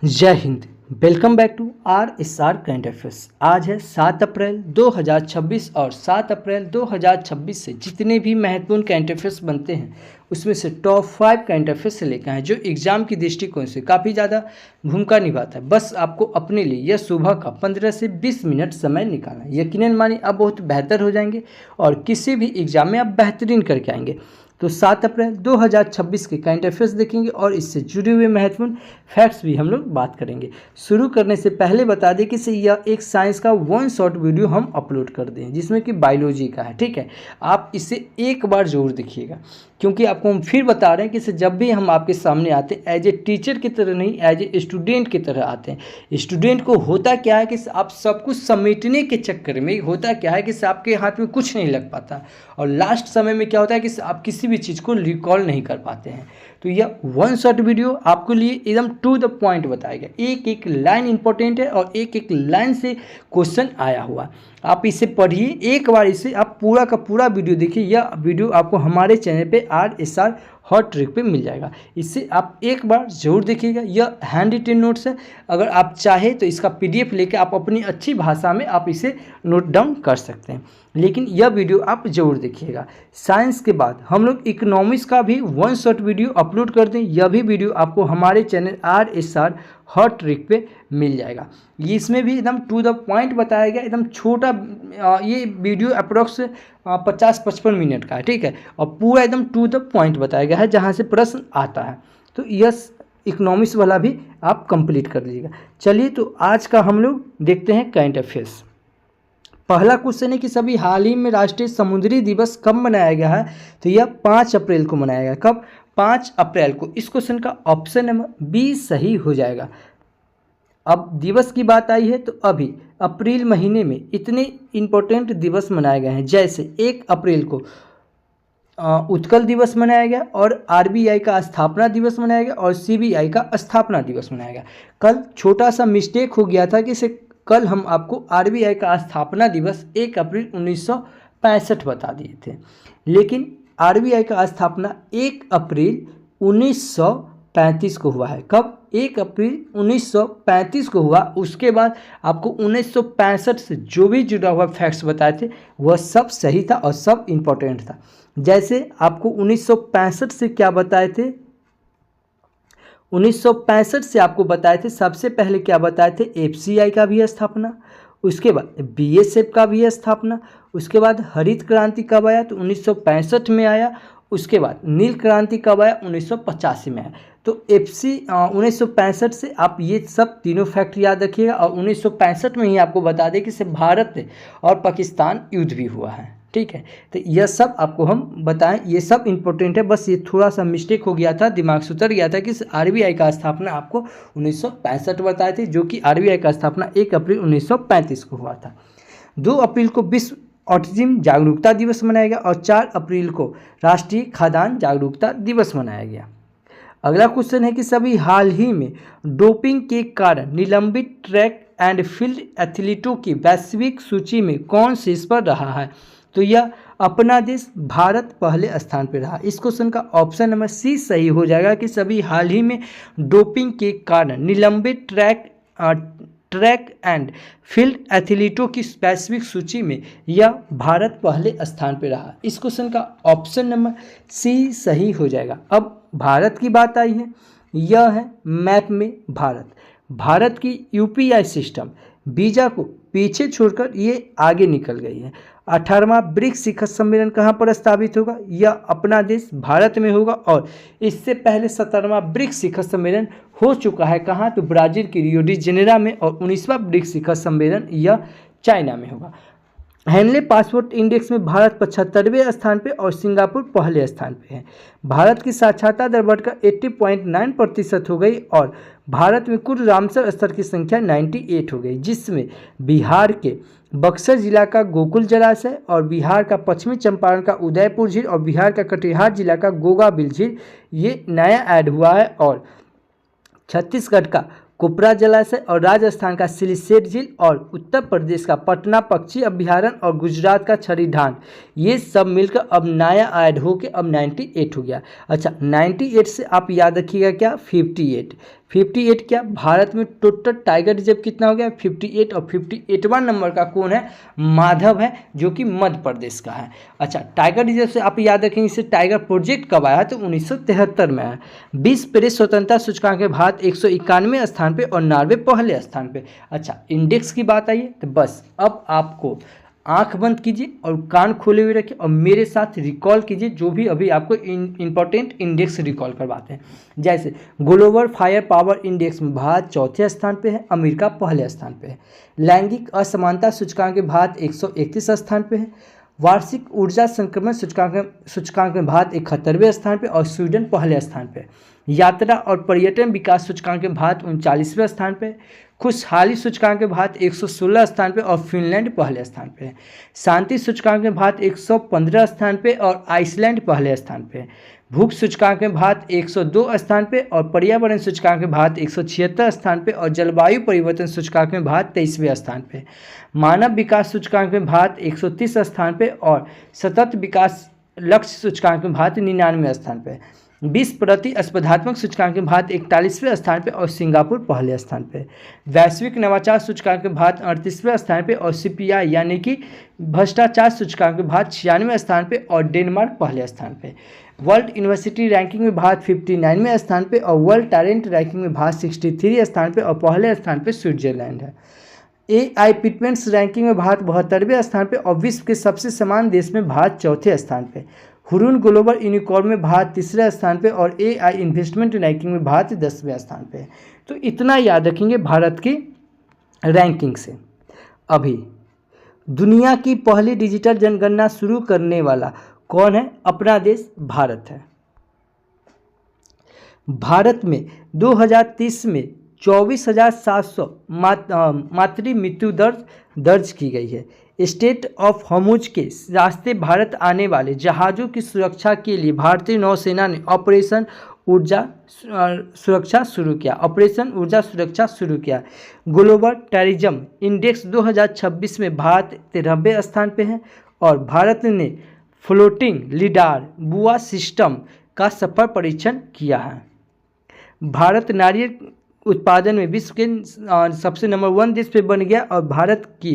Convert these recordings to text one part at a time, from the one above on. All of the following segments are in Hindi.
जय हिंद। Welcome back to RSR current affairs. आज है 7 अप्रैल 2026 और 7 अप्रैल 2026 से जितने भी महत्वपूर्ण करंट अफेयर्स बनते हैं उसमें से टॉप 5 करंट अफेयर्स से लेकर हैं जो एग्जाम की दृष्टिकोण से काफ़ी ज़्यादा भूमिका निभाता है। बस आपको अपने लिए यह सुबह का 15 से 20 मिनट समय निकालना है। यकीनन मानिए आप बहुत बेहतर हो जाएंगे और किसी भी एग्जाम में आप बेहतरीन करके आएंगे। तो 7 अप्रैल 2026 के करंट अफेयर्स देखेंगे और इससे जुड़े हुए महत्वपूर्ण फैक्ट्स भी हम लोग बात करेंगे। शुरू करने से पहले बता दें कि यह एक साइंस का वन शॉट वीडियो हम अपलोड कर दें जिसमें कि बायोलॉजी का है। ठीक है, आप इसे एक बार जरूर देखिएगा क्योंकि आपको हम फिर बता रहे हैं कि जब भी हम आपके सामने आते हैं एज ए टीचर की तरह नहीं, एज ए स्टूडेंट की तरह आते हैं। स्टूडेंट को होता क्या है कि आप सब कुछ समेटने के चक्कर में होता क्या है कि आपके हाथ में कुछ नहीं लग पाता और लास्ट समय में क्या होता है कि आप किसी भी चीज़ को रिकॉल नहीं कर पाते हैं। तो यह वन शॉट वीडियो आपके लिए एकदम टू द पॉइंट बताएगा। एक एक लाइन इंपॉर्टेंट है और एक एक लाइन से क्वेश्चन आया हुआ। आप इसे पढ़िए, एक बार इसे आप पूरा का पूरा वीडियो देखिए। यह वीडियो आपको हमारे चैनल पे RSR हॉट ट्रिक पे मिल जाएगा। इसे आप एक बार जरूर देखिएगा। यह हैंड रिटेन नोट्स है। अगर आप चाहे तो इसका PDF लेके आप अपनी अच्छी भाषा में आप इसे नोट डाउन कर सकते हैं, लेकिन यह वीडियो आप जरूर देखिएगा। साइंस के बाद हम लोग इकोनॉमिक्स का भी वन शॉट वीडियो अपलोड कर दें। यह भी वीडियो आपको हमारे चैनल RSR हॉट ट्रिक पे मिल जाएगा। ये इसमें भी एकदम टू द पॉइंट बताया गया, एकदम छोटा। ये वीडियो अप्रोक्स 50-55 मिनट का है। ठीक है, और पूरा एकदम टू द पॉइंट बताया गया है जहाँ से प्रश्न आता है। तो यस, इकोनॉमिक्स वाला भी आप कंप्लीट कर लीजिएगा। चलिए तो आज का हम लोग देखते हैं करंट अफेयर्स। पहला क्वेश्चन है कि सभी हाल ही में राष्ट्रीय समुद्री दिवस कब मनाया गया है? तो यह 5 अप्रैल को मनाया गया। कब? 5 अप्रैल को। इस क्वेश्चन का ऑप्शन नंबर बी सही हो जाएगा। अब दिवस की बात आई है तो अभी अप्रैल महीने में इतने इम्पोर्टेंट दिवस मनाए गए हैं, जैसे 1 अप्रैल को उत्कल दिवस मनाया गया और RBI का स्थापना दिवस मनाया गया और CBI का स्थापना दिवस मनाया गया। कल छोटा सा मिस्टेक हो गया था कि कल हम आपको RBI का स्थापना दिवस 1 अप्रैल 1965 बता दिए थे, लेकिन RBI का स्थापना 1 अप्रैल 1935 को हुआ है। कब? 1 अप्रैल 1935 को हुआ। उसके बाद आपको 1965 से जो भी जुड़ा हुआ फैक्ट्स बताए थे वह सब सही था और सब इम्पोर्टेंट था। जैसे आपको 1965 से क्या बताए थे? 1965 से आपको बताए थे, सबसे पहले क्या बताए थे? FCI का भी स्थापना, उसके बाद BSF का भी स्थापना, उसके बाद हरित क्रांति कब आया? तो 1965 में आया। उसके बाद नील क्रांति कब आया? 1985 में आया। तो 1965 से आप ये सब तीनों फैक्ट याद रखिएगा और 1965 में ही आपको बता दें कि भारत और पाकिस्तान युद्ध भी हुआ है। ठीक है, तो यह सब आपको हम बताएं, ये सब इम्पोर्टेंट है। बस ये थोड़ा सा मिस्टेक हो गया था, दिमाग से उतर गया था कि RBI का स्थापना आपको 1965 बताए थे, जो कि RBI का स्थापना 1 अप्रैल 1935 को हुआ था। 2 अप्रैल को विश्व ऑटिज्म जागरूकता दिवस मनाया गया और 4 अप्रैल को राष्ट्रीय खाद्यान्न जागरूकता दिवस मनाया गया। अगला क्वेश्चन है कि सभी हाल ही में डोपिंग के कारण निलंबित ट्रैक एंड फील्ड एथलीटों की वैश्विक सूची में कौन शीर्ष पर रहा है? तो यह अपना देश भारत पहले स्थान पर रहा। इस क्वेश्चन का ऑप्शन नंबर सी सही हो जाएगा कि सभी हाल ही में डोपिंग के कारण निलंबित ट्रैक एंड फील्ड एथलीटों की वैश्विक सूची में यह भारत पहले स्थान पर रहा। इस क्वेश्चन का ऑप्शन नंबर सी सही हो जाएगा। अब भारत की बात आई है, यह है मैप में भारत की UPI सिस्टम वीजा को पीछे छोड़कर ये आगे निकल गई है। 18वां ब्रिक्स शिखर सम्मेलन कहाँ पर स्थापित होगा? यह अपना देश भारत में होगा और इससे पहले 17वां ब्रिक्स शिखर सम्मेलन हो चुका है। कहाँ? तो ब्राजील की रियो डी जेनेरो में। और 19वां ब्रिक्स शिखर सम्मेलन यह चाइना में होगा। हैनले पासपोर्ट इंडेक्स में भारत 75वें स्थान पे और सिंगापुर पहले स्थान पे है। भारत की साक्षरता दर बढ़कर 80.9% हो गई और भारत में कुल रामसर स्थल की संख्या 98 हो गई, जिसमें बिहार के बक्सर जिला का गोकुल जलाशय और बिहार का पश्चिमी चंपारण का उदयपुर झील और बिहार का कटिहार जिला का गोगाबिल झील ये नया ऐड हुआ है। और छत्तीसगढ़ का कुपरा जलाशय और राजस्थान का सिलिसेट झील और उत्तर प्रदेश का पटना पक्षी अभ्यारण्य और गुजरात का छरीढान, ये सब मिलकर अब नया ऐड होकर अब 98 हो गया। अच्छा, 98 से आप याद रखिएगा क्या? 58 क्या, भारत में टोटल टाइगर रिजर्व कितना हो गया 58, और 58वां नंबर का कौन है, माधव है, जो कि मध्य प्रदेश का है। अच्छा, टाइगर रिजर्व से आप याद रखेंगे इसे टाइगर प्रोजेक्ट कब आया, तो 1973 में आया। विश्व प्रेस स्वतंत्रता सूचकांक में भारत 191 स्थान पे और नॉर्वे पहले स्थान पे। अच्छा, इंडेक्स की बात आई है, तो बस अब आपको आंख बंद कीजिए और कान खोले हुए रखिए और मेरे साथ रिकॉल कीजिए जो भी अभी आपको इंपॉर्टेंट इंडेक्स रिकॉल करवाते हैं। जैसे ग्लोबल फायर पावर इंडेक्स में भारत चौथे स्थान पे है, अमेरिका पहले स्थान पे है। लैंगिक असमानता सूचकांक में भारत 131 स्थान पे है। वार्षिक ऊर्जा संक्रमण सूचकांक में भारत 71वें स्थान पे और स्वीडन पहले स्थान पे। यात्रा और पर्यटन विकास सूचकांक में भारत 39वें स्थान पे। खुशहाली सूचकांक में भारत 116 स्थान पे और फिनलैंड पहले स्थान पे है। शांति सूचकांक में भारत 115 स्थान पे और आइसलैंड पहले स्थान पे है। भूख सूचकांक में भारत 102 स्थान पे और पर्यावरण सूचकांक में भारत 176 स्थान पे और जलवायु परिवर्तन सूचकांक में भारत 23वें स्थान पे। मानव विकास सूचकांक में भारत 130 स्थान पे और सतत विकास लक्ष्य सूचकांक में भारत 99वें स्थान पे। विश्व प्रतिस्पर्धात्मक सूचकांक में भारत 41वें स्थान पे और सिंगापुर पहले स्थान पे। वैश्विक नवाचार सूचकांक में भारत 38वें स्थान पे और CPI यानी कि भ्रष्टाचार सूचकांक में भारत 96वें स्थान पे और डेनमार्क पहले स्थान पे। वर्ल्ड यूनिवर्सिटी रैंकिंग में भारत 59वें स्थान पे और वर्ल्ड टैलेंट रैंकिंग में भारत 63 स्थान पे और पहले स्थान पे स्विट्जरलैंड है। AI पिटमेंट्स रैंकिंग में भारत 72वें स्थान पे और विश्व के सबसे समान देश में भारत चौथे स्थान पे। हुरून ग्लोबल यूनिकॉर्न में भारत तीसरे स्थान पे और AI इन्वेस्टमेंट रैंकिंग में भारत 10वें स्थान पे। तो इतना याद रखेंगे भारत की रैंकिंग से। अभी दुनिया की पहली डिजिटल जनगणना शुरू करने वाला कौन है, अपना देश भारत है। भारत में 2030 में 24,700 मातृ मृत्यु दर्ज की गई है। स्टेट ऑफ हॉर्मुज के रास्ते भारत आने वाले जहाज़ों की सुरक्षा के लिए भारतीय नौसेना ने ऑपरेशन ऊर्जा सुरक्षा शुरू किया। ग्लोबल टेररिज्म इंडेक्स 2026 में भारत 13वें स्थान पे है और भारत ने फ्लोटिंग लिडार बुआ सिस्टम का सफल परीक्षण किया है। भारत नारियल उत्पादन में विश्व के सबसे नंबर 1 देश पे बन गया और भारत की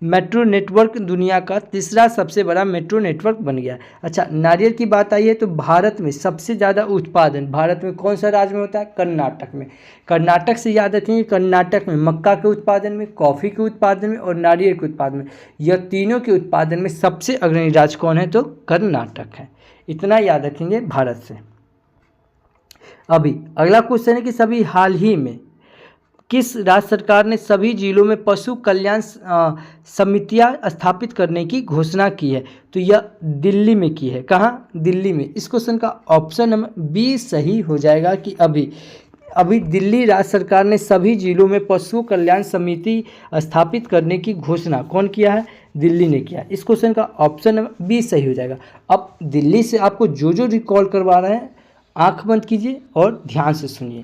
मेट्रो नेटवर्क दुनिया का तीसरा सबसे बड़ा मेट्रो नेटवर्क बन गया। अच्छा, नारियल की बात आई है तो भारत में सबसे ज़्यादा उत्पादन भारत में कौन सा राज्य में होता है, कर्नाटक में। कर्नाटक से याद रखेंगे, कर्नाटक में मक्का के उत्पादन में, कॉफ़ी के उत्पादन में और नारियल के उत्पादन में, यह तीनों के उत्पादन में सबसे अग्रणी राज्य कौन है, तो कर्नाटक है। इतना याद रखेंगे भारत से। अभी अगला क्वेश्चन है कि सभी हाल ही में किस राज्य सरकार ने सभी जिलों में पशु कल्याण समितियां स्थापित करने की घोषणा की है, तो यह दिल्ली में की है। कहाँ, दिल्ली में। इस क्वेश्चन का ऑप्शन नंबर बी सही हो जाएगा कि अभी दिल्ली राज्य सरकार ने सभी जिलों में पशु कल्याण समिति स्थापित करने की घोषणा कौन किया है, दिल्ली ने किया। इस क्वेश्चन का ऑप्शन नंबर बी सही हो जाएगा। अब दिल्ली से आपको जो रिकॉल करवा रहे हैं आंख बंद कीजिए और ध्यान से सुनिए।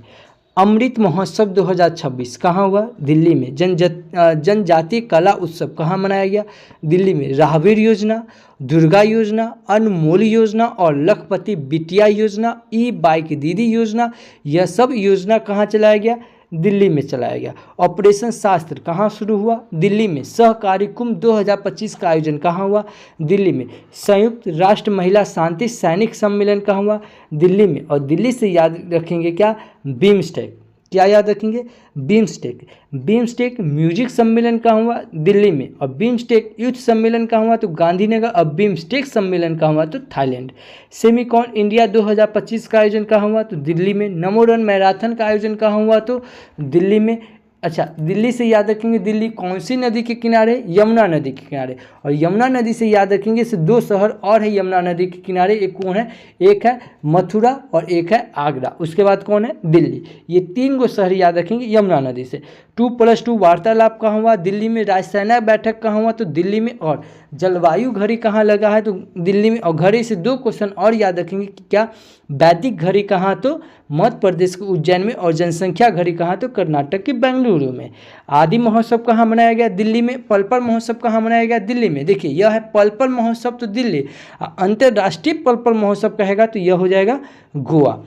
अमृत महोत्सव 2026 कहाँ हुआ, दिल्ली में। जनजातीय कला उत्सव कहाँ मनाया गया, दिल्ली में। राहवीर योजना, दुर्गा योजना, अनमोल योजना और लखपति बिटिया योजना, ई बाइक दीदी योजना, यह सब योजना कहाँ चलाया गया, दिल्ली में चलाया गया। ऑपरेशन शास्त्र कहाँ शुरू हुआ, दिल्ली में। सहकारी कुंभ 2025 का आयोजन कहाँ हुआ, दिल्ली में। संयुक्त राष्ट्र महिला शांति सैनिक सम्मेलन कहाँ हुआ, दिल्ली में। और दिल्ली से याद रखेंगे क्या, बिम्स्टेक। क्या याद रखेंगे, बिम्स्टेक म्यूजिक सम्मेलन कहाँ हुआ, दिल्ली में। और बिम्स्टेक यूथ सम्मेलन कहाँ हुआ, तो गांधीनगर। और बिम्स्टेक सम्मेलन कहाँ हुआ, तो थाईलैंड। सेमिकॉन इंडिया 2025 का आयोजन कहाँ हुआ, तो दिल्ली में। नमो रन मैराथन का आयोजन कहाँ हुआ, तो दिल्ली में। अच्छा, दिल्ली से याद रखेंगे दिल्ली कौन सी नदी के किनारे, यमुना नदी के किनारे। और यमुना नदी से याद रखेंगे इसे 2 शहर और है यमुना नदी के किनारे, एक कौन है, एक है मथुरा और एक है आगरा। उसके बाद कौन है, दिल्ली। ये 3 गो शहर याद रखेंगे यमुना नदी से। 2+2 वार्तालाप कहाँ हुआ, दिल्ली में। राजसेना बैठक कहाँ हुआ, तो दिल्ली में। और जलवायु घड़ी कहाँ लगा है, तो दिल्ली में। और घड़ी से 2 क्वेश्चन और याद रखेंगे कि क्या, वैदिक घड़ी कहाँ, तो मध्य प्रदेश के उज्जैन में। और जनसंख्या घड़ी कहाँ, तो कर्नाटक के बेंगलुरु में। आदि महोत्सव कहाँ मनाया गया, दिल्ली में। पलपल महोत्सव कहाँ मनाया गया, दिल्ली में। देखिए यह है पलपल महोत्सव, तो दिल्ली। अंतर्राष्ट्रीय पलपल महोत्सव कहेगा तो यह हो जाएगा गोवा।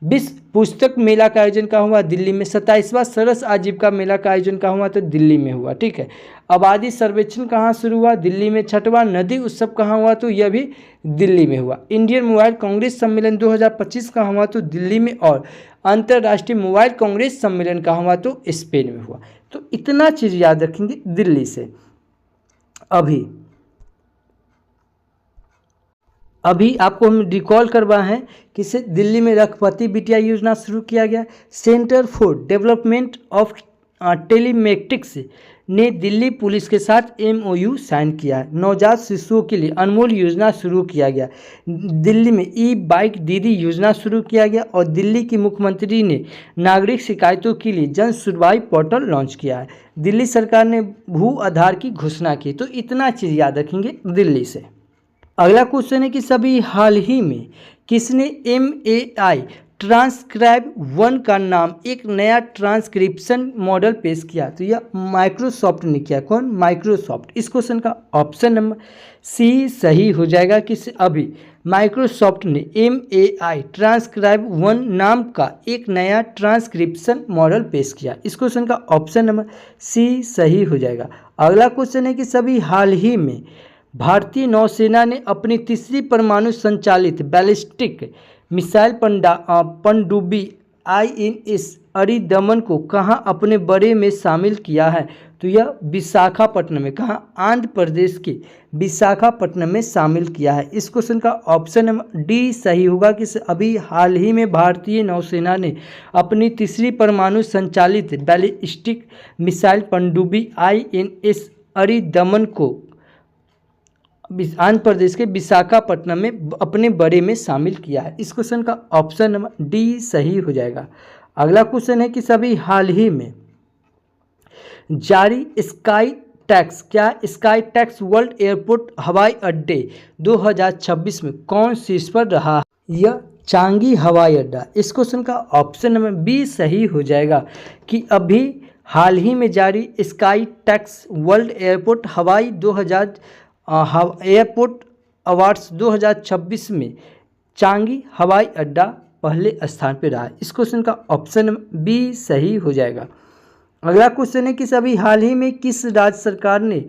विश्व पुस्तक मेला का आयोजन कहाँ हुआ? दिल्ली में। 27वां सरस आजीविका मेला का आयोजन कहाँ हुआ? तो दिल्ली में हुआ। ठीक है। आबादी सर्वेक्षण कहाँ शुरू हुआ? दिल्ली में। 6वां नदी उत्सव कहाँ हुआ? तो यह भी दिल्ली में हुआ। इंडियन मोबाइल कांग्रेस सम्मेलन 2025 कहाँ हुआ? तो दिल्ली में। और अंतर्राष्ट्रीय मोबाइल कांग्रेस सम्मेलन कहाँ हुआ? तो स्पेन में हुआ। तो इतना चीज़ याद रखेंगे दिल्ली से। अभी आपको हम रिकॉल करवा है कि से दिल्ली में रघुपति बिटिया योजना शुरू किया गया। सेंटर फॉर डेवलपमेंट ऑफ टेलीमेट्रिक्स ने दिल्ली पुलिस के साथ MOU साइन किया है। नवजात शिशुओं के लिए अनमोल योजना शुरू किया गया। दिल्ली में ई-बाइक दीदी योजना शुरू किया गया। और दिल्ली की मुख्यमंत्री ने नागरिक शिकायतों के लिए जन सुनवाई पोर्टल लॉन्च किया है। दिल्ली सरकार ने भू आधार की घोषणा की। तो इतना चीज़ याद रखेंगे दिल्ली से। अगला क्वेश्चन है कि सभी हाल ही में किसने MAI ट्रांसक्राइब 1 का नाम एक नया ट्रांसक्रिप्शन मॉडल पेश किया? तो यह माइक्रोसॉफ्ट ने किया। कौन? माइक्रोसॉफ्ट। इस क्वेश्चन का ऑप्शन नंबर C सही हो जाएगा कि अभी माइक्रोसॉफ्ट ने MAI ट्रांसक्राइब 1 नाम का एक नया ट्रांसक्रिप्शन मॉडल पेश किया। इस क्वेश्चन का ऑप्शन नंबर C सही हो जाएगा। अगला क्वेश्चन है कि सभी हाल ही में भारतीय नौसेना ने अपनी तीसरी परमाणु संचालित बैलिस्टिक मिसाइल पनडुब्बी INS अरिदमन को कहाँ अपने बड़े में शामिल किया है? तो यह विशाखापट्टनम में। कहाँ? आंध्र प्रदेश के विशाखापट्टनम में शामिल किया है। इस क्वेश्चन का ऑप्शन नंबर D सही होगा कि अभी हाल ही में भारतीय नौसेना ने अपनी तीसरी परमाणु संचालित बैलिस्टिक मिसाइल पनडुब्बी INS अरिदमन को आंध्र प्रदेश के विशाखापट्टनम में अपने बड़े में शामिल किया है। इस क्वेश्चन का ऑप्शन नंबर D सही हो जाएगा। अगला क्वेश्चन है कि सभी हाल ही में जारी स्काई टैक्स, क्या स्काई टैक्स वर्ल्ड एयरपोर्ट हवाई अड्डे 2026 में कौन शीर्ष पर रहा? यह चांगी हवाई अड्डा। इस क्वेश्चन का ऑप्शन नंबर B सही हो जाएगा कि अभी हाल ही में जारी स्काई टैक्स वर्ल्ड एयरपोर्ट हवाई एयरपोर्ट अवार्ड्स 2026 में चांगी हवाई अड्डा पहले स्थान पर रहा है। इस क्वेश्चन का ऑप्शन B सही हो जाएगा। अगला क्वेश्चन है कि सभी हाल ही में किस राज्य सरकार ने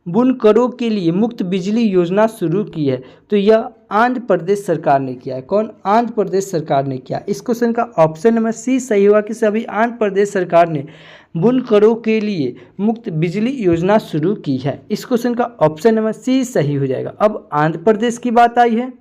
बुनकरों के लिए मुफ्त बिजली योजना शुरू की है? तो यह आंध्र प्रदेश सरकार ने किया है। कौन? आंध्र प्रदेश सरकार ने किया। इस क्वेश्चन का ऑप्शन नंबर C सही होगा कि सभी आंध्र प्रदेश सरकार ने बुनकरों के लिए मुफ्त बिजली योजना शुरू की है। इस क्वेश्चन का ऑप्शन नंबर C सही हो जाएगा। अब आंध्र प्रदेश की बात आई है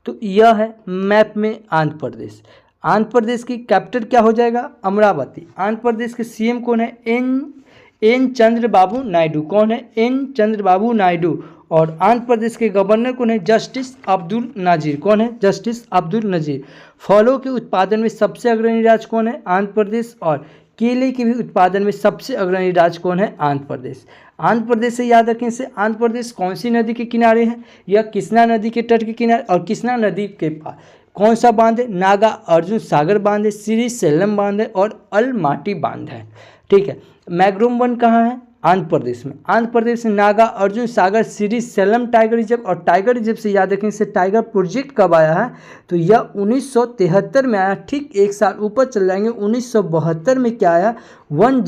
तो यह है मैप में आंध्र प्रदेश। आंध्र प्रदेश की कैपिटल क्या हो जाएगा? अमरावती। आंध्र प्रदेश के CM कौन है? एन चंद्रबाबू नायडू। कौन है? एन चंद्रबाबू नायडू। और आंध्र प्रदेश के गवर्नर कौन है? जस्टिस अब्दुल नजीर। कौन है? जस्टिस अब्दुल नजीर। फलों के उत्पादन में सबसे अग्रणी राज्य कौन है? आंध्र प्रदेश। और केले के भी उत्पादन में सबसे अग्रणी राज्य कौन है? आंध्र प्रदेश। आंध्र प्रदेश से याद रखें से आंध्र प्रदेश कौन सी नदी के किनारे है? यह कृष्णा नदी के तट के किनारे। और कृष्णा नदी के पास कौन सा बांध है? नागा अर्जुन सागर बांध है, श्रीशैलम बांध है और अलमाटी बांध है। ठीक है। मैग्रोव वन कहाँ है? आंध्र प्रदेश में। आंध्र प्रदेश में नागा अर्जुन सागर श्रीशैलम टाइगर रिजर्व। और टाइगर रिजर्व से याद रखें से टाइगर प्रोजेक्ट कब आया है? तो यह 1973 में आया। ठीक एक साल ऊपर चल जाएंगे। 1972 में क्या आया? वन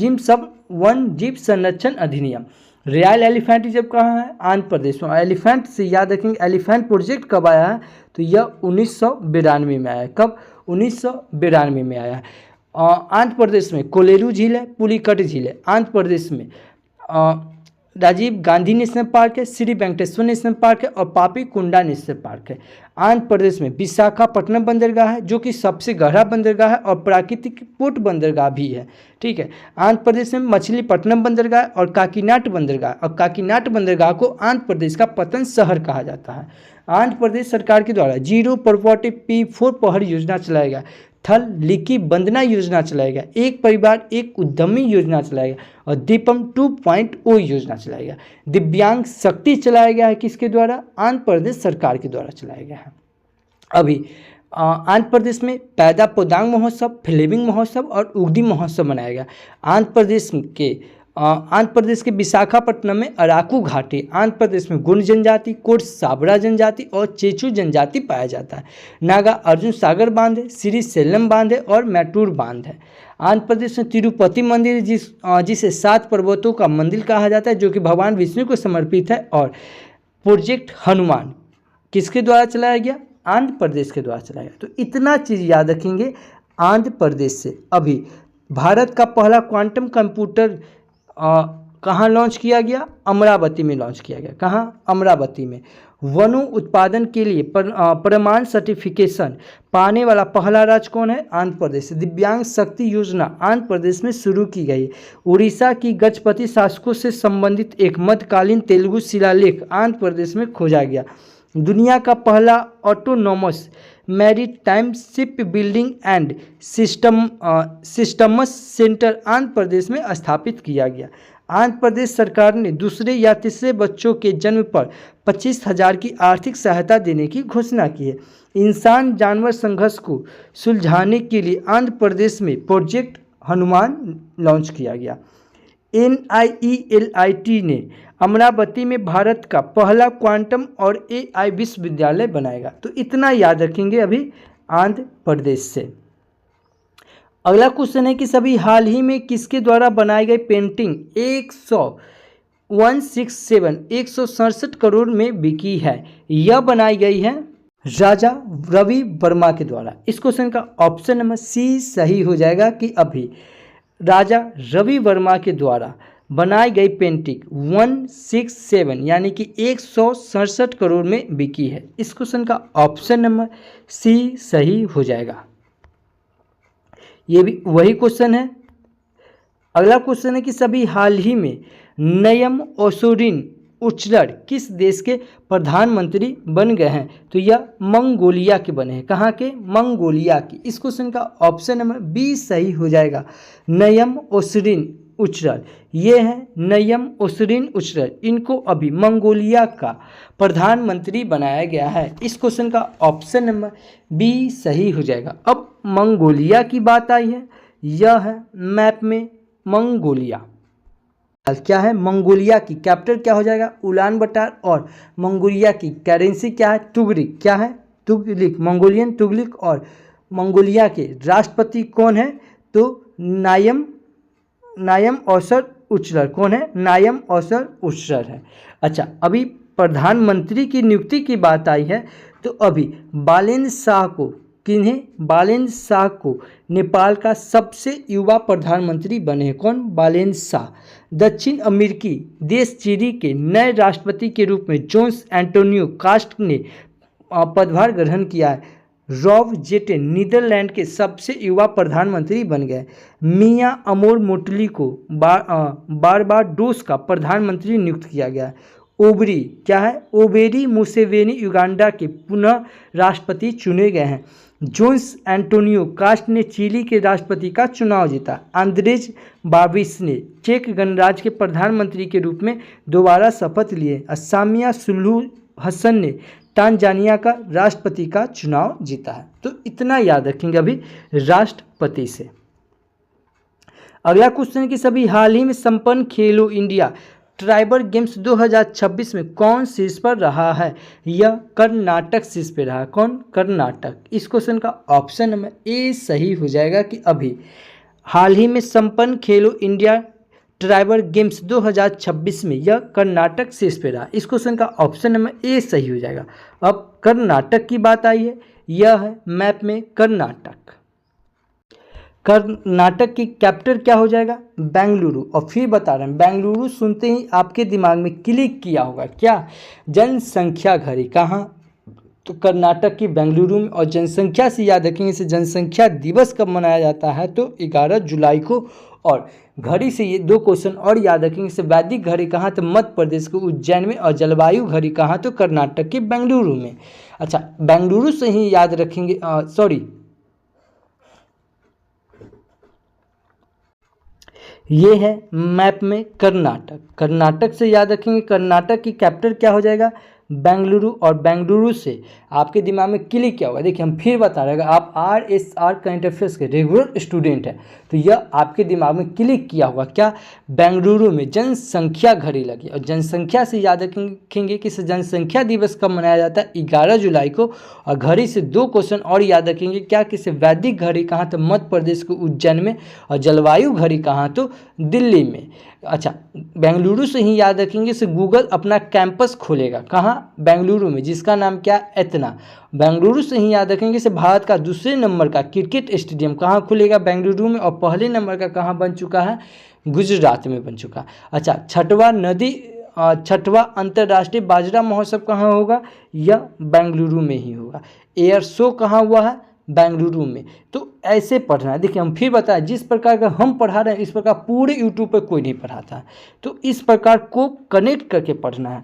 जीव संरक्षण अधिनियम। रॉयल एलिफेंट रिजर्व कहाँ है? आंध्र प्रदेश में। एलिफेंट से याद रखेंगे एलिफेंट प्रोजेक्ट कब आया है? तो यह 1992 में आया। कब? 1992 में आया है। आंध्र प्रदेश में कोलेरू झील है, पुलिकट झील है। आंध्र प्रदेश में राजीव गांधी नेशनल पार्क है, श्री वेंकटेश्वर नेशनल पार्क है और पापी कुंडा नेशनल पार्क है। आंध्र प्रदेश में विशाखापट्टनम बंदरगाह है जो कि सबसे गहरा बंदरगाह है और प्राकृतिक पोर्ट बंदरगाह भी है। ठीक है। आंध्र प्रदेश में मछलीपट्टनम बंदरगाह और काकीनाड बंदरगाह। और काकीनाड बंदरगाह को आंध्र प्रदेश का पतन शहर कहा जाता है। आंध्र प्रदेश सरकार के द्वारा जीरो प्रॉपर्टी P4 पहल योजना चलाया गया। थल लिखी बंदना योजना चलाएगा। एक परिवार एक उद्यमी योजना चलाएगा। और दीपम 2.0 योजना चलाएगा। दिव्यांग शक्ति चलाया गया है किसके द्वारा? आंध्र प्रदेश सरकार के द्वारा चलाया गया है। अभी आंध्र प्रदेश में पैदा पोदांग महोत्सव, फ्लेमिंग महोत्सव और उगदी महोत्सव मनाया गया। आंध्र प्रदेश के आंध्र प्रदेश के विशाखापट्टनम में अराकू घाटी, आंध्र प्रदेश में गोंड जनजाति, कोट साबरा जनजाति और चेचू जनजाति पाया जाता है। नागा अर्जुन सागर बांध है, श्री सेलम बांध है और मैटूर बांध है। आंध्र प्रदेश में तिरुपति मंदिर जिसे 7 पर्वतों का मंदिर कहा जाता है, जो कि भगवान विष्णु को समर्पित है। और प्रोजेक्ट हनुमान किसके द्वारा चलाया गया? आंध्र प्रदेश के द्वारा चलाया गया। तो इतना चीज़ याद रखेंगे आंध्र प्रदेश से। अभी भारत का पहला क्वांटम कंप्यूटर कहाँ लॉन्च किया गया? अमरावती में लॉन्च किया गया। कहाँ? अमरावती में। वनों उत्पादन के लिए प्रमाण सर्टिफिकेशन पाने वाला पहला राज्य कौन है? आंध्र प्रदेश। दिव्यांग शक्ति योजना आंध्र प्रदेश में शुरू की गई। उड़ीसा की गजपति शासकों से संबंधित एक मध्यकालीन तेलुगु शिलालेख आंध्र प्रदेश में खोजा गया। दुनिया का पहला autonomous maritime ship building and systems centre Andhra Pradesh में स्थापित किया गया। आंध्र प्रदेश सरकार ने दूसरे या तीसरे बच्चों के जन्म पर 25,000 की आर्थिक सहायता देने की घोषणा की है। इंसान जानवर संघर्ष को सुलझाने के लिए आंध्र प्रदेश में प्रोजेक्ट हनुमान लॉन्च किया गया। NIELIT ने अमरावती में भारत का पहला क्वांटम और AI विश्वविद्यालय बनाएगा। तो इतना याद रखेंगे अभी आंध्र प्रदेश से। अगला क्वेश्चन है कि सभी हाल ही में किसके द्वारा बनाई गई पेंटिंग 167 करोड़ में बिकी है? यह बनाई गई है राजा रवि वर्मा के द्वारा। इस क्वेश्चन का ऑप्शन नंबर सी सही हो जाएगा कि अभी राजा रवि वर्मा के द्वारा बनाई गई पेंटिंग 167 यानी कि 167 करोड़ में बिकी है। इस क्वेश्चन का ऑप्शन नंबर सी सही हो जाएगा। ये भी वही क्वेश्चन है। अगला क्वेश्चन है कि सभी हाल ही में नयम ओसोरिन उचलर किस देश के प्रधानमंत्री बन गए हैं? तो यह मंगोलिया के बने हैं। कहाँ के? मंगोलिया की। इस क्वेश्चन का ऑप्शन नंबर बी सही हो जाएगा। नयम ओसोरिन उचलर, ये है नयम ओसोरिन उचलर। इनको अभी मंगोलिया का प्रधानमंत्री बनाया गया है। इस क्वेश्चन का ऑप्शन नंबर बी सही हो जाएगा। अब मंगोलिया की बात आई है, यह है मैप में मंगोलिया। क्या है? मंगोलिया की कैपिटल क्या हो जाएगा? उलान बटार। और मंगोलिया की करेंसी क्या है? तुगरिक। क्या है? तुगलिक, मंगोलियन तुगलिक। और मंगोलिया के राष्ट्रपति कौन है? तो नायम ओसर उचलर। कौन है? नायम ओसर उचलर है। अच्छा, अभी प्रधानमंत्री की नियुक्ति की बात आई है तो अभी बालेन्द्र शाह को, किन्हें? बालेन्द्र शाह को नेपाल का सबसे युवा प्रधानमंत्री बने। कौन? बालेन्द्र शाह। दक्षिण अमेरिकी देश चिली के नए राष्ट्रपति के रूप में जोन्स एंटोनियो कास्ट ने पदभार ग्रहण किया है। रॉब जेटेन नीदरलैंड के सबसे युवा प्रधानमंत्री बन गए। मियां अमोर मोटली को बारबाडोस का प्रधानमंत्री नियुक्त किया गया। ओबरी, क्या है? ओबेरी मुसेवेनी युगांडा के पुनः राष्ट्रपति चुने गए हैं। जोन्स एंटोनियो कास्ट ने चिली के राष्ट्रपति का चुनाव जीता। आंद्रेज बाबिस ने चेक गणराज्य के प्रधानमंत्री के रूप में दोबारा शपथ लिए। सामिया सुलूहु हसन ने तांजानिया का राष्ट्रपति का चुनाव जीता है। तो इतना याद रखेंगे अभी राष्ट्रपति से। अगला क्वेश्चन है कि सभी हाल ही में संपन्न खेलो इंडिया ट्राइबल गेम्स 2026 में कौन शीर्ष पर रहा है? यह कर्नाटक शीर्ष पर रहा। कौन? कर्नाटक। इस क्वेश्चन का ऑप्शन नंबर ए सही हो जाएगा कि अभी हाल ही में संपन्न खेलो इंडिया ट्राइबल गेम्स 2026 में यह कर्नाटक शीर्ष पे रहा। इस क्वेश्चन का ऑप्शन नंबर ए सही हो जाएगा। अब कर्नाटक की बात आई है, यह है मैप में कर्नाटक। कर्नाटक की कैपिटल क्या हो जाएगा? बेंगलुरु। और फिर बता रहे हैं, बेंगलुरु सुनते ही आपके दिमाग में क्लिक किया होगा क्या? जनसंख्या घड़ी। कहाँ? तो कर्नाटक की बेंगलुरु में। और जनसंख्या से याद रखेंगे, इसे जनसंख्या दिवस कब मनाया जाता है? तो 11 जुलाई को। और घड़ी से ये 2 क्वेश्चन और याद रखेंगे, इसे वैदिक घड़ी कहाँ? तो मध्य प्रदेश के उज्जैन में। और जलवायु घड़ी कहाँ? तो कर्नाटक के बेंगलुरु में। अच्छा, बेंगलुरु से ही याद रखेंगे, ये है मैप में कर्नाटक। कर्नाटक से याद रखेंगे, कर्नाटक की कैपिटल क्या हो जाएगा? बेंगलुरु, और बेंगलुरु से आपके दिमाग में क्लिक क्या होगा? देखिए हम फिर बता रहे हैं, अगर आप RSR करंट अफेयर्स के रेगुलर स्टूडेंट हैं तो यह आपके दिमाग में क्लिक किया होगा क्या? बेंगलुरु में जनसंख्या घड़ी लगी। और जनसंख्या से याद रखेंगे कि जनसंख्या दिवस कब मनाया जाता है? 11 जुलाई को। और घड़ी से 2 क्वेश्चन और याद रखेंगे क्या? कि वैदिक घड़ी कहाँ? तो मध्य प्रदेश के उज्जैन में। और जलवायु घड़ी कहाँ? तो दिल्ली में। अच्छा, बेंगलुरु से ही याद रखेंगे से गूगल अपना कैंपस खोलेगा। कहाँ? बेंगलुरु में, जिसका नाम क्या? एतना। बेंगलुरु से ही याद रखेंगे से भारत का दूसरे नंबर का क्रिकेट स्टेडियम कहाँ खुलेगा? बेंगलुरु में। और पहले नंबर का कहाँ बन चुका है? गुजरात में बन चुका। अच्छा, छठवां अंतर्राष्ट्रीय बाजरा महोत्सव कहाँ होगा? यह बेंगलुरु में ही होगा। एयर शो कहाँ हुआ है? बेंगलुरु में। तो ऐसे पढ़ना है। देखिए हम फिर बताएं, जिस प्रकार का हम पढ़ा रहे हैं इस प्रकार पूरे यूट्यूब पर कोई नहीं पढ़ाता है, तो इस प्रकार को कनेक्ट करके पढ़ना है।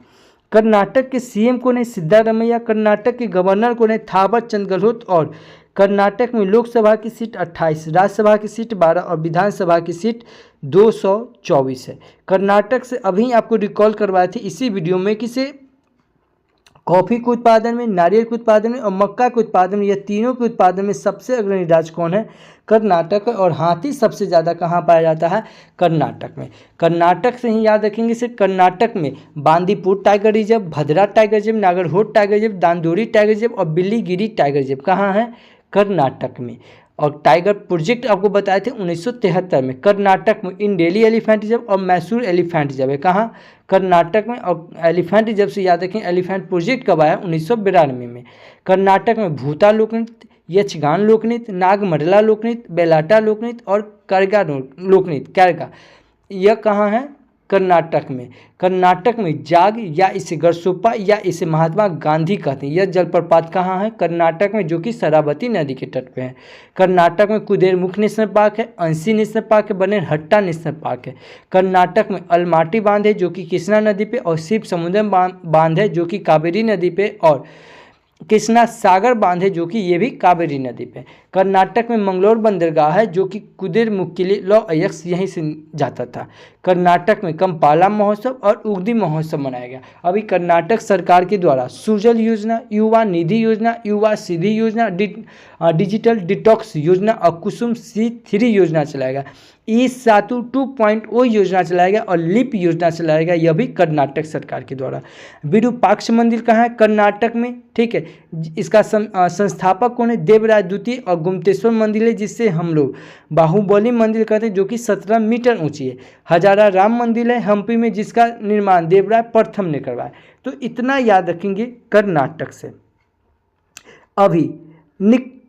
कर्नाटक के CM कौन है? सिद्धारमैया। कर्नाटक के गवर्नर कौन है? थावर चंद गहलोत। और कर्नाटक में लोकसभा की सीट 28, राज्यसभा की सीट 12 और विधानसभा की सीट 224 है। कर्नाटक से अभी आपको रिकॉल करवाए थे इसी वीडियो में कि से कॉफ़ी के उत्पादन में, नारियल के उत्पादन में और मक्का के उत्पादन में, यह तीनों के उत्पादन में सबसे अग्रणी राज्य कौन है? कर्नाटक। और हाथी सबसे ज़्यादा कहाँ पाया जाता है? कर्नाटक में। कर्नाटक से ही याद रखेंगे से कर्नाटक में Bandipur tiger reserve, Bhadra tiger reserve, Nagarhole tiger reserve, Dandeli tiger reserve और बिल्लीगिरी टाइगर रिजर्व कहाँ है? कर्नाटक में। और टाइगर प्रोजेक्ट आपको बताए थे 1973 में। कर्नाटक में इंडेली एलिफेंट रिजर्व और मैसूर एलिफेंट रिजर्व है। कहाँ? कर्नाटक में। और एलिफेंट रिजर्व से याद रखें एलिफेंट प्रोजेक्ट कब आया? 1992 में। कर्नाटक में भूता लोकनृत्य, यक्षगान लोकनृत्य, नागमंडला लोकनृत्य, बेलाटा लोकनृत्य और करगा लोकनृत्य, करगा, यह कहाँ है? कर्नाटक में। कर्नाटक में जाग या इसे गरसोप्पा या इसे महात्मा गांधी कहते हैं, यह जलप्रपात कहाँ है? कर्नाटक में, जो कि शरावती नदी के तट पे है। कर्नाटक में कुदेरमुख नेशनल पार्क है, अंशी नेशनल पार्क है, बनेरहट्टा नेशनल पार्क है। कर्नाटक में अलमाटी बांध है जो कि कृष्णा नदी पे, और शिव समुद्रम बांध है जो कि कावेरी नदी पे, और कृष्णा सागर बांध है जो कि ये भी कावेरी नदी पे। कर्नाटक में मंगलोर बंदरगाह है जो कि कुदेरमुख के लिए लौ अयक्स यहीं से जाता था। कर्नाटक में कंपाला महोत्सव और उगदी महोत्सव मनाया गया। अभी कर्नाटक सरकार के द्वारा सुजल योजना, युवा निधि योजना, युवा सीधी योजना, डिजिटल डिटॉक्स योजना और कुसुम C3 योजना चलाया गया। E-सेतु 2.0 योजना चलाया गया और लिप योजना चलाया गया, यह भी कर्नाटक सरकार के द्वारा। विरूपाक्ष मंदिर कहाँ है? कर्नाटक में। ठीक है, इसका संस्थापक कौन है? देवराय द्वितीय। और गुमतेश्वर मंदिर है जिससे हम लोग बाहुबली मंदिर कहते हैं, जो कि 17 मीटर ऊंची है। हजारा राम मंदिर है हम्पी में जिसका निर्माण देवराय प्रथम ने करवाया। तो इतना याद रखेंगे कर्नाटक से। अभी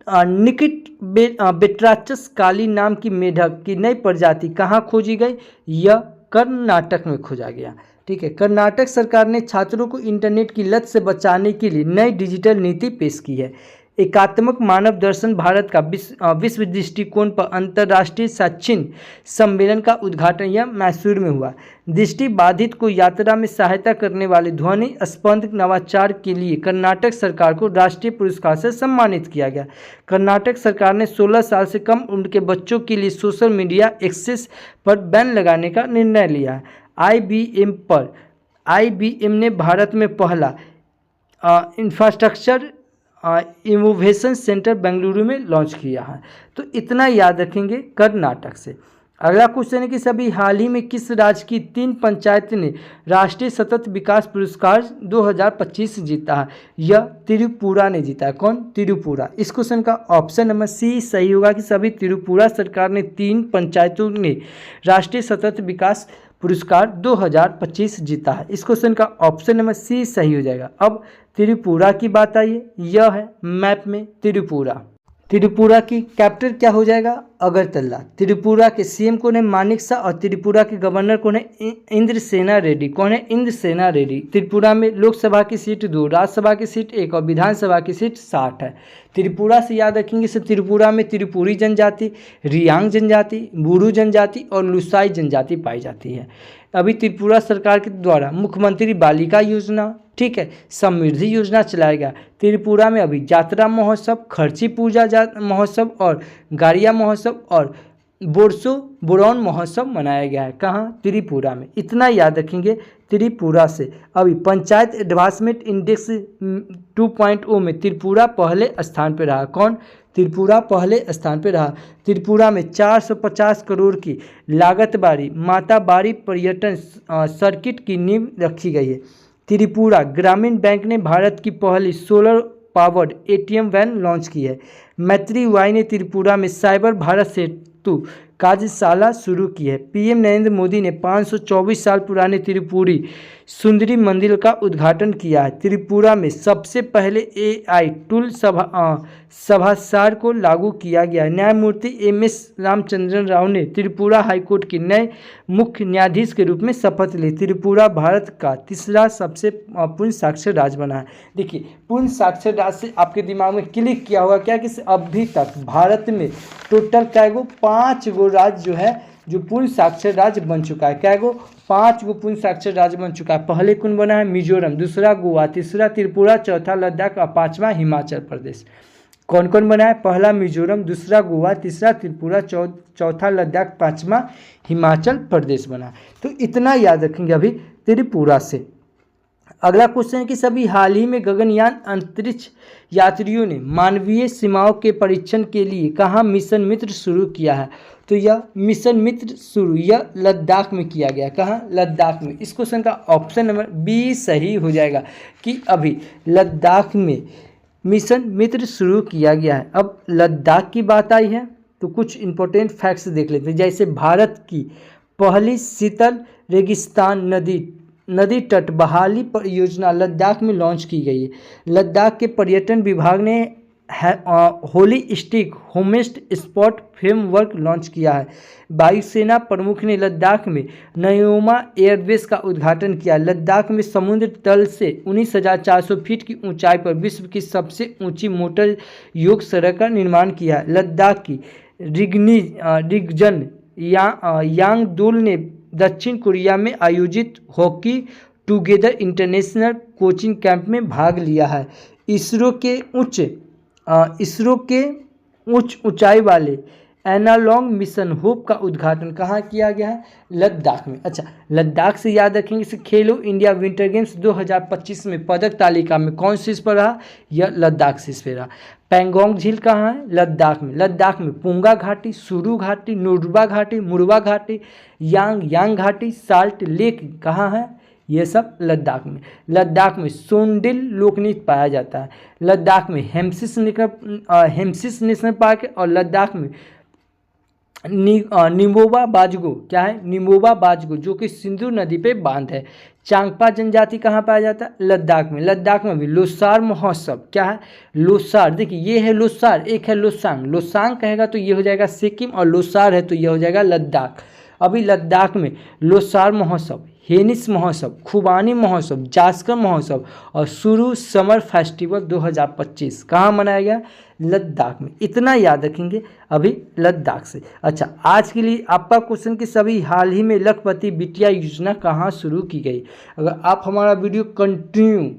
निकिट बेट्राचस काली नाम की मेढक की नई प्रजाति कहाँ खोजी गई? यह कर्नाटक में खोजा गया। ठीक है, कर्नाटक सरकार ने छात्रों को इंटरनेट की लत से बचाने के लिए नई डिजिटल नीति पेश की है। एकात्मक मानव दर्शन भारत का विश्व दृष्टिकोण पर अंतर्राष्ट्रीय शैक्षणिक सम्मेलन का उद्घाटन यह मैसूर में हुआ। दृष्टि बाधित को यात्रा में सहायता करने वाले ध्वनि स्पंद नवाचार के लिए कर्नाटक सरकार को राष्ट्रीय पुरस्कार से सम्मानित किया गया। कर्नाटक सरकार ने 16 साल से कम उम्र के बच्चों के लिए सोशल मीडिया एक्सेस पर बैन लगाने का निर्णय लिया है। IBM ने भारत में पहला इंफ्रास्ट्रक्चर इनोवेशन सेंटर बेंगलुरु में लॉन्च किया है। तो इतना याद रखेंगे कर्नाटक से। अगला क्वेश्चन है कि सभी हाल ही में किस राज्य की 3 पंचायत ने राष्ट्रीय सतत विकास पुरस्कार 2025 जीता है? यह त्रिपुरा ने जीता है। कौन? त्रिपुरा। इस क्वेश्चन का ऑप्शन नंबर C सही होगा कि सभी त्रिपुरा सरकार ने 3 पंचायतों ने राष्ट्रीय सतत विकास पुरस्कार 2025 जीता है। इस क्वेश्चन का ऑप्शन नंबर C सही हो जाएगा। अब त्रिपुरा की बात आई है, यह है मैप में त्रिपुरा। त्रिपुरा की कैपिटल क्या हो जाएगा? अगरतला। त्रिपुरा के CM कौन है? मानिक शाह। और त्रिपुरा के गवर्नर कौन है? इंद्रसेना रेड्डी। कौन है? इंद्रसेना रेड्डी। त्रिपुरा में लोकसभा की सीट 2, राज्यसभा की सीट 1 और विधानसभा की सीट 60 है। त्रिपुरा से याद रखेंगे से त्रिपुरा में त्रिपुरी जनजाति, रियांग जनजाति, बूरू जनजाति और लुसाई जनजाति पाई जाती है। अभी त्रिपुरा सरकार के द्वारा मुख्यमंत्री बालिका योजना, ठीक है, समृद्धि योजना चलाया गया। त्रिपुरा में अभी यात्रा महोत्सव, खर्ची पूजा महोत्सव और गारिया महोत्सव और बोरसो बोरॉन महोत्सव मनाया गया है। कहाँ? त्रिपुरा में। इतना याद रखेंगे त्रिपुरा से। अभी पंचायत एडवांसमेंट इंडेक्स 2.0 में त्रिपुरा पहले स्थान पर रहा। कौन? त्रिपुरा पहले स्थान पर रहा। त्रिपुरा में 450 करोड़ की लागत वाली माता बारी पर्यटन सर्किट की नींव रखी गई है। त्रिपुरा ग्रामीण बैंक ने भारत की पहली solar powered ATM van launch की है। मैत्री वाई ने त्रिपुरा में साइबर भारत सेतु कार्यशाला शुरू की है। PM नरेंद्र मोदी ने 524 साल पुराने त्रिपुरी सुंदरी मंदिर का उद्घाटन किया है। त्रिपुरा में सबसे पहले AI टूल सभासार को लागू किया गया। न्यायमूर्ति MS रामचंद्रन राव ने त्रिपुरा हाईकोर्ट के नए मुख्य न्यायाधीश के रूप में शपथ ली। त्रिपुरा भारत का तीसरा सबसे पूर्ण साक्षर राज्य बना है। देखिए, पूर्ण साक्षर राज्य से आपके दिमाग में क्लिक किया होगा क्या कि अभी तक भारत में टोटल कैगो 5 गो राज्य जो है जो पूर्ण साक्षर राज्य बन चुका है। कैगो 5 गो पूर्ण साक्षर राज्य बन चुका है। पहले कौन बना है? मिजोरम, दूसरा गोवा, तीसरा त्रिपुरा, चौथा लद्दाख और पांचवा हिमाचल प्रदेश। कौन कौन बना है? पहला मिजोरम, दूसरा गोवा, तीसरा त्रिपुरा, चौथा लद्दाख, पांचवा हिमाचल प्रदेश बना। तो इतना याद रखेंगे अभी त्रिपुरा से। अगला क्वेश्चन है कि सभी हाल ही में गगनयान अंतरिक्ष यात्रियों ने मानवीय सीमाओं के परीक्षण के लिए कहाँ मिशन मित्र शुरू किया है? तो यह मिशन मित्र शुरू यह लद्दाख में किया गया। कहाँ? लद्दाख में। इस क्वेश्चन का ऑप्शन नंबर बी सही हो जाएगा कि अभी लद्दाख में मिशन मित्र शुरू किया गया है। अब लद्दाख की बात आई है तो कुछ इंपॉर्टेंट फैक्ट्स देख लेते हैं। जैसे भारत की पहली शीतल रेगिस्तान नदी तट बहाली परियोजना लद्दाख में लॉन्च की गई है। लद्दाख के पर्यटन विभाग ने होलिस्टिक होमेस्ट स्पॉट फ्रेमवर्क लॉन्च किया है। वायुसेना प्रमुख ने लद्दाख में नयोमा एयरबेस का उद्घाटन किया। लद्दाख में समुद्र तल से 19,400 फीट की ऊंचाई पर विश्व की सबसे ऊंची मोटर योग सड़क का निर्माण किया है। लद्दाख की रिगजन यांगदोल ने दक्षिण कोरिया में आयोजित hockey together international coaching camp में भाग लिया है। इसरो के उच्च ऊंचाई वाले एनालॉन्ग मिशन होप का उद्घाटन कहाँ किया गया है? लद्दाख में। अच्छा, लद्दाख से याद रखेंगे इसे खेलो इंडिया विंटर गेम्स 2025 में पदक तालिका में कौन शीर्ष पर रहा? यह लद्दाख शीर्ष पर रहा। पैंगोंग झील कहाँ है? लद्दाख में। लद्दाख में पुंगा घाटी, सुरू घाटी, नुरबा घाटी, मुरबा घाटी, यांग घाटी, साल्ट लेक कहाँ है? ये सब लद्दाख में। लद्दाख में सोंडिल लोकनृत्य पाया जाता है। लद्दाख में हेमसिस नेशनल पार्क है और लद्दाख में निमोबा बाजगो क्या है? निमोबा बाजगो जो कि सिंधु नदी पे बांध है। चांगपा जनजाति कहाँ पाया जाता है? लद्दाख में। लद्दाख में भी लोसार महोत्सव क्या है? लोसार। देखिए, ये है लोसार, एक है लोसांग। लोसांग कहेगा तो ये हो जाएगा सिक्किम और लोसार है तो ये हो जाएगा लद्दाख। अभी लद्दाख में लोसार महोत्सव, हेनिस महोत्सव, खुबानी महोत्सव, जास्कर महोत्सव और सुरू समर फेस्टिवल 2025 कहाँ मनाया गया? लद्दाख में। इतना याद रखेंगे अभी लद्दाख से। अच्छा, आज के लिए आपका क्वेश्चन कि सभी हाल ही में लखपति बिटिया योजना कहाँ शुरू की गई? अगर आप हमारा वीडियो कंटिन्यू,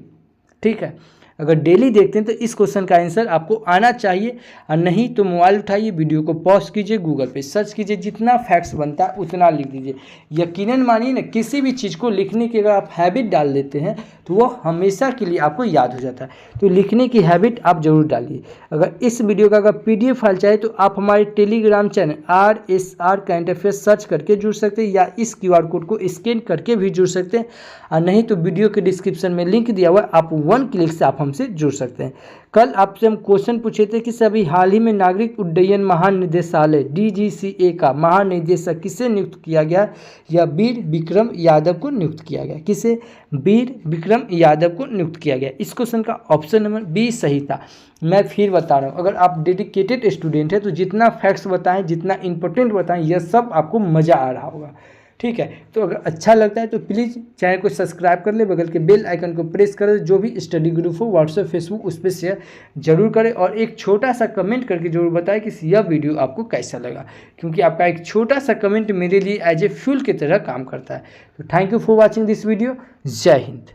ठीक है, अगर डेली देखते हैं तो इस क्वेश्चन का आंसर आपको आना चाहिए। और नहीं तो मोबाइल उठाइए, वीडियो को पॉज कीजिए, गूगल पे सर्च कीजिए, जितना फैक्ट्स बनता है उतना लिख दीजिए। यकीनन मानिए ना, किसी भी चीज़ को लिखने की अगर आप हैबिट डाल देते हैं तो वो हमेशा के लिए आपको याद हो जाता है। तो लिखने की हैबिट आप जरूर डालिए। अगर इस वीडियो का अगर PDF फाइल चाहिए तो आप हमारे Telegram channel RSR current affairs search करके जुड़ सकते हैं या इस QR कोड को स्कैन करके भी जुड़ सकते हैं। और नहीं तो वीडियो के डिस्क्रिप्शन में लिंक दिया हुआ है, आप 1 क्लिक से आप हमसे जुड़ सकते हैं। कल आपसे हम क्वेश्चन पूछे थे कि सभी हाल ही में नागरिक उड्डयन महानिदेशालय DGCA का महानिदेशक किसे नियुक्त किया गया? या वीर विक्रम यादव को नियुक्त किया गया। किसे? वीर विक्रम यादव को नियुक्त किया गया। इस क्वेश्चन का ऑप्शन नंबर बी सही था। मैं फिर बता रहा हूँ, अगर आप डेडिकेटेड स्टूडेंट हैं तो जितना फैक्ट्स बताएं, जितना इंपॉर्टेंट बताएं, यह सब आपको मज़ा आ रहा होगा। ठीक है, तो अगर अच्छा लगता है तो प्लीज़ चैनल को सब्सक्राइब कर ले, बगल के बेल आइकन को प्रेस कर ले। जो भी स्टडी ग्रुप हो व्हाट्सएप फेसबुक उस पर शेयर जरूर करें और एक छोटा सा कमेंट करके जरूर बताएं कि यह वीडियो आपको कैसा लगा, क्योंकि आपका एक छोटा सा कमेंट मेरे लिए एज ए फ्यूल की तरह काम करता है। तो thank you for watching this video. जय हिंद।